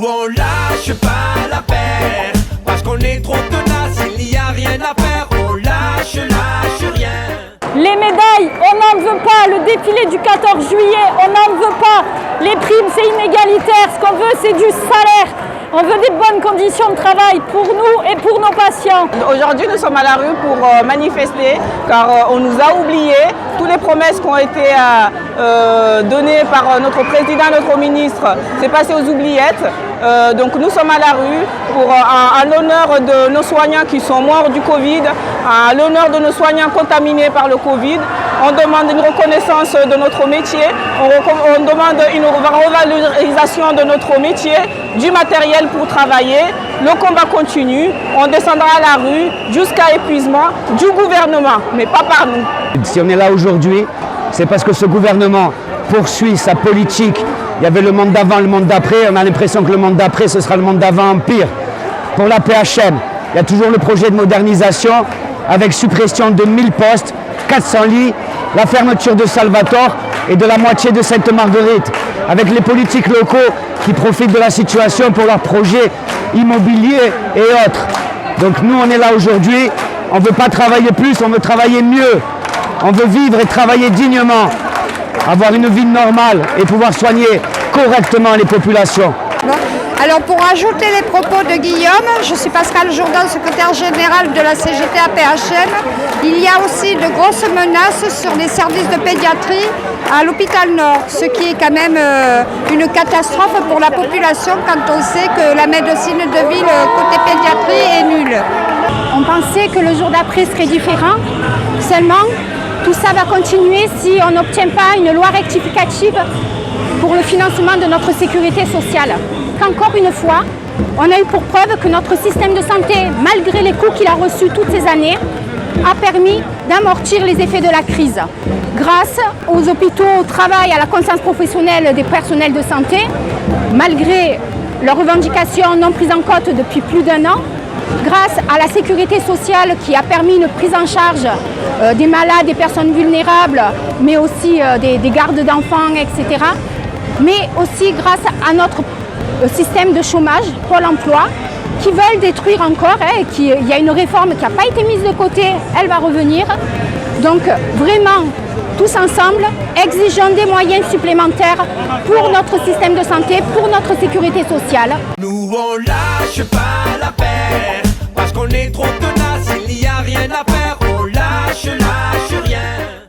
on lâche pas l'affaire, parce qu'on est trop tenace, il n'y a rien à faire, on lâche rien. Les médailles, on n'en veut pas. Le défilé du 14 juillet, on n'en veut pas. Les primes, c'est inégalitaire. Ce qu'on veut, c'est du salaire. On veut des bonnes conditions de travail pour nous et pour nos patients. Aujourd'hui, nous sommes à la rue pour manifester car on nous a oubliés. Toutes les promesses qui ont été données par notre président, notre ministre, c'est passé aux oubliettes. Donc nous sommes à la rue pour à l'honneur de nos soignants qui sont morts du Covid, à l'honneur de nos soignants contaminés par le Covid. On demande une reconnaissance de notre métier, on demande une revalorisation de notre métier, du matériel pour travailler. Le combat continue, on descendra à la rue jusqu'à épuisement du gouvernement, mais pas par nous. Si on est là aujourd'hui, c'est parce que ce gouvernement poursuit sa politique. Il y avait le monde d'avant, le monde d'après. On a l'impression que le monde d'après, ce sera le monde d'avant en pire. Pour la PHM, il y a toujours le projet de modernisation avec suppression de 1000 postes, 400 lits, la fermeture de Salvatore et de la moitié de Sainte-Marguerite. Avec les politiques locaux qui profitent de la situation pour leurs projets immobiliers et autres. Donc nous, on est là aujourd'hui. On ne veut pas travailler plus, on veut travailler mieux. On veut vivre et travailler dignement, avoir une vie normale et pouvoir soigner correctement les populations. Alors pour ajouter les propos de Guillaume, je suis Pascal Jourdan, secrétaire général de la CGT APHM. Il y a aussi de grosses menaces sur les services de pédiatrie à l'hôpital Nord, ce qui est quand même une catastrophe pour la population quand on sait que la médecine de ville côté pédiatrie est nulle. On pensait que le jour d'après serait différent, seulement tout ça va continuer si on n'obtient pas une loi rectificative pour le financement de notre sécurité sociale. Encore une fois, on a eu pour preuve que notre système de santé, malgré les coûts qu'il a reçus toutes ces années, a permis d'amortir les effets de la crise. Grâce aux hôpitaux, au travail, à la conscience professionnelle des personnels de santé, malgré leurs revendications non prises en compte depuis plus d'1 an, grâce à la sécurité sociale qui a permis une prise en charge des malades, des personnes vulnérables, mais aussi des gardes d'enfants, etc. Mais aussi grâce à notre système de chômage, Pôle emploi, qui veulent détruire encore. Il y a une réforme qui n'a pas été mise de côté, elle va revenir. Donc vraiment, tous ensemble, exigeons des moyens supplémentaires pour notre système de santé, pour notre sécurité sociale. Nous on lâche pas l'affaire, parce qu'on est trop tenace.